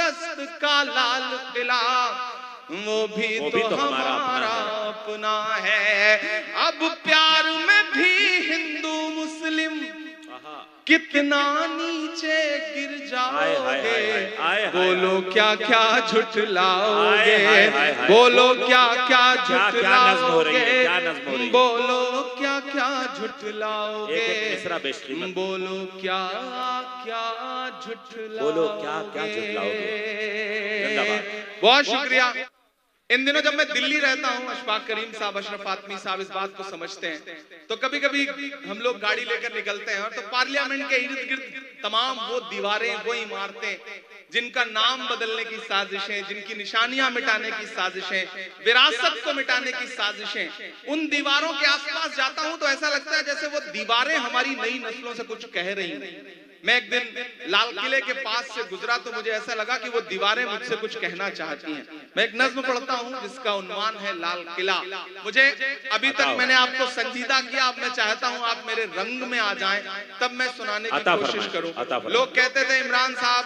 इंद्रप्रस्थ का लाल किला वो भी तो हमारा अपना है। अब प्यार में भी हिंदू मुस्लिम कितना नीचे गिर जाओगे, बोलो क्या क्या झुठलाओगे, बोलो क्या क्या झुठलाओगे, बोलो क्या क्या झुठलाओगे, बोलो क्या क्या झुठलाओगे। बहुत शुक्रिया। इन दिनों जब मैं दिल्ली रहता हूँ, अशफाक करीम साहब, अशरफ आत्मी साहब इस बात को समझते हैं, तो कभी कभी हम लोग गाड़ी लेकर निकलते हैं और तो पार्लियामेंट के इर्द गिर्द तमाम वो दीवारें, वो इमारतें जिनका नाम बदलने की साजिशें, जिनकी निशानियां मिटाने की साजिशें, विरासत को मिटाने की साजिशें, उन दीवारों के आसपास जाता हूं तो ऐसा लगता है जैसे वो दीवारें हमारी नई नस्लों से कुछ कह रही हैं। मैं एक दिन लाल किले के पास से गुजरा तो मुझे ऐसा लगा कि वो दीवारें मुझसे कुछ कहना चाहती हैं। मैं एक नज्म पढ़ता हूं जिसका उन्वान है लाल किला। मुझे अभी तक मैंने आपको संजीदा किया, अब मैं चाहता हूं आप मेरे रंग में आ जाएं, तब मैं सुनाने की कोशिश करूं। लोग कहते थे इमरान साहब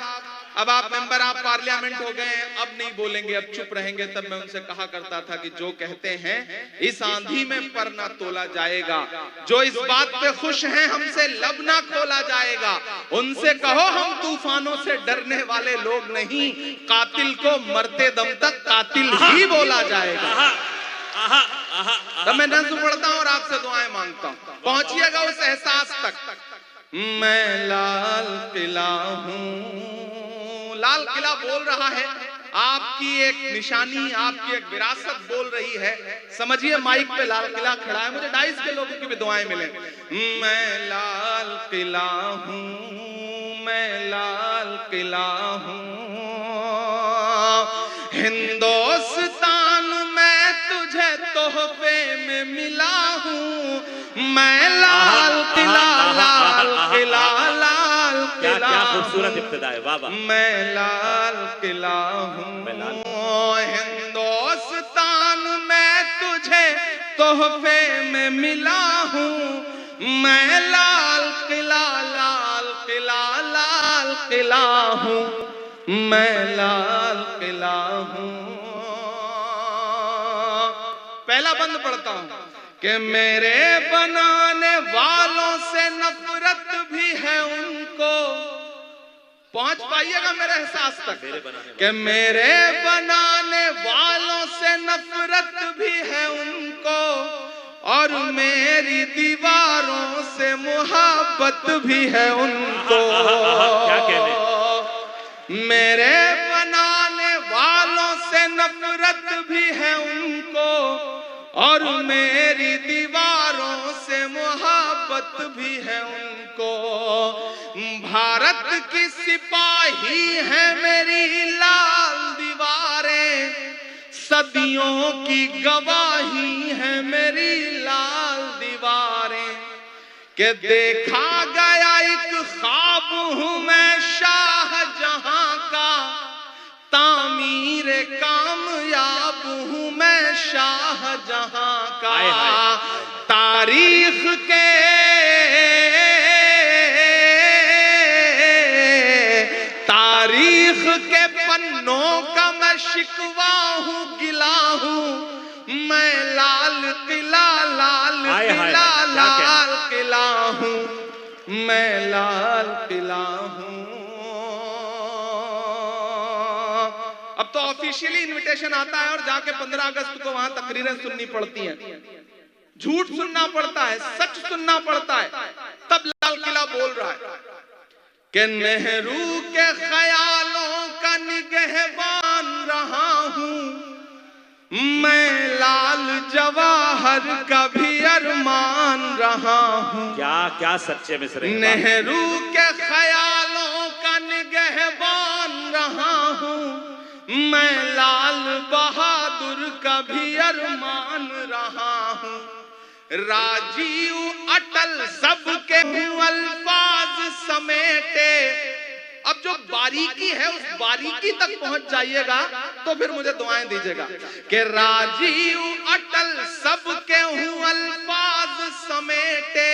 अब आप मेंबर आप पार्लियामेंट हो गए हैं, अब नहीं बोलेंगे, अब चुप रहेंगे। तब मैं उनसे कहा करता था कि जो कहते हैं इस आंधी में पर ना तोला जाएगा, जो इस बात पे खुश हैं हमसे लब ना खोला जाएगा, उनसे कहो हम तूफानों से डरने वाले लोग नहीं, कातिल को मरते दम तक कातिल ही बोला जाएगा। तब मैं नज़्म पढ़ता हूं और आपसे दुआएं मांगता हूं, पहुंचिएगा उस एहसास तक। मैं लाल किला हूं, लाल किला बोल रहा है, आपकी एक निशानी, आपकी एक विरासत बोल रही है। समझिए माइक पे लाल किला खड़ा है, मुझे 250 के लोगों की भी दुआएं मिले। मैं लाल किला हूं, मैं लाल किला हूं, हिंदुस्तान में तुझे तोहफे में मिला हूं, मैं लाल किला, लाल किला, लाल किला, क्या खूबसूरत इब्तिदा है, वाह वाह। मैं लाल किला हूं, हिंदुस्तान में तुझे तोहफे में मिला हूं, मैं लाल किला, लाल किला, लाल किला हूं, मैं लाल किला हूं। पहला बंद पढ़ता हूं कि मेरे बनाने वालों से नफरत भी है उनको, पहुंच पाइएगा मेरे एहसास तक, कि मेरे बनाने वालों से नफरत भी है उनको, और मेरी दीवारों से मोहब्बत भी है उनको। क्या कहने? मेरे बनाने वालों से नफरत भी है उनको, और मेरी दीवारों से मोहब्बत भी है उनको। भारत की सिपाही है मेरी लाल दीवारें, सदियों की गवाही है मेरी लाल दीवारें, कि देखा गया एक ख्वाब हूं मैं शाहजहां का, तामीर कामयाब हूं मैं शाहजहां का। तारीख के पन्नों का मैं शिकवा हूं, गिला हूं, मैं लाल किला, लाल किला, लाल किला हूं, मैं लाल किला हूं। अब तो ऑफिशियली इनविटेशन आता है और जाके 15 अगस्त को वहां तकरीरें सुननी पड़ती हैं, झूठ सुनना पड़ता है, सच सुनना पड़ता है, तब लाल किला बोल रहा है कि नेहरू के ख्यालों का निगहबान रहा हूं, मैं लाल जवाहर का भी अरमान रहा हूं। क्या क्या सच्चे मिसरे। नेहरू के ख्यालों का निगहबान रहा हूं, मैं लाल बहादुर का भी अरमान रहा हूं। राजीव अटल सबके अल्फाज समेटे। अब जो बारीकी है उस बारीकी तक पहुंच जाइएगा तो फिर मुझे दुआएं दीजिएगा कि राजीव अटल सबके अल्फाज समेटे,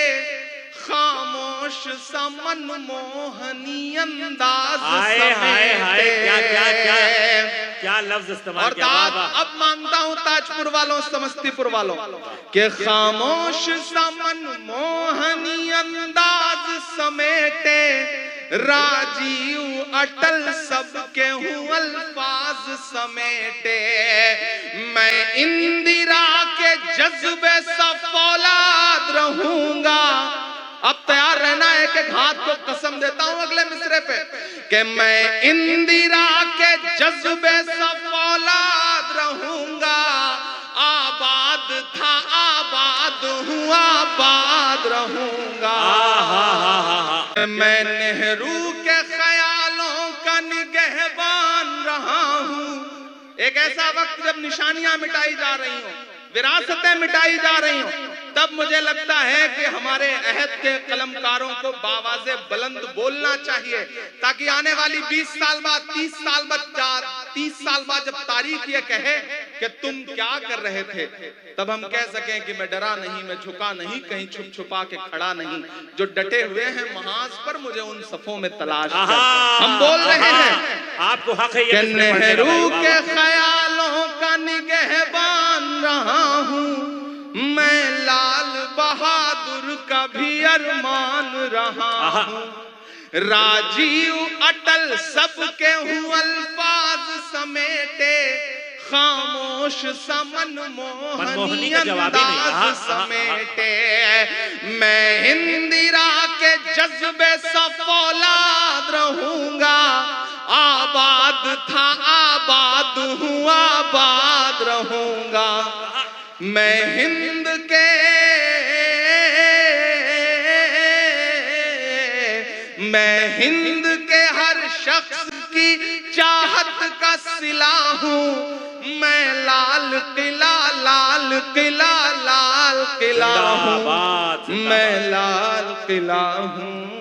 खामोश सा मनमोहनी अंदाज हाय हाय हाय, क्या क्या क्या क्या लफ्ज इस्तेमाल किया। अब मांगता हूं ताजपुर वालों, समस्तीपुर वालों के खामोश सा मनमोहनी अंदाज समेटे राजीव अटल सबके हूँ अल्फाज समेटे। मैं इंदिरा के जज्बे सा फौलाद रहूंगा। अब तैयार रहना है कि घात को कसम देता हूं अगले मिसरे पे कि मैं इंदिरा के जज्बे सा फौलाद रहूंगा। आबाद था आबाद हूँ आबाद रहूंगा। मैं नेहरू के ख्यालों का निगहबान रहा हूँ। एक ऐसा वक्त जब निशानियां मिटाई जा रही हो, विरासतें मिटाई जा रही हो, तब मुझे लगता है कि हमारे अहद के कलमकारों को बावाज़े बुलंद बोलना चाहिए, ताकि आने वाली 20 साल बाद 30 साल बाद जब तारीख ये कहे कि तुम क्या कर रहे थे, तब हम कह सकें कि मैं डरा नहीं, मैं झुका नहीं, कहीं छुप छुपा के खड़ा नहीं। जो डटे हुए हैं महाज पर, मुझे उन सफों में तलाश कर। हम बोल रहे हैं आपको हक है कि नेहरू के ख्यालों का निगहबान रहा हूँ। मैं लाल बहादुर का भी अरमान रहा हूँ। राजीव अटल सबके हूँ अल्फाज समेटे खामोश सा मनमोहनी अंदाज समेटे। मैं इंदिरा के जज्बे सा फौलाद रहूंगा। आबाद था आबाद हूँ आबाद रहूंगा। मैं हिंद के हर शख्स की चाहत का सिला हूँ। मैं लाल किला लाल किला लाल किला हूँ। मैं लाल किला हूँ।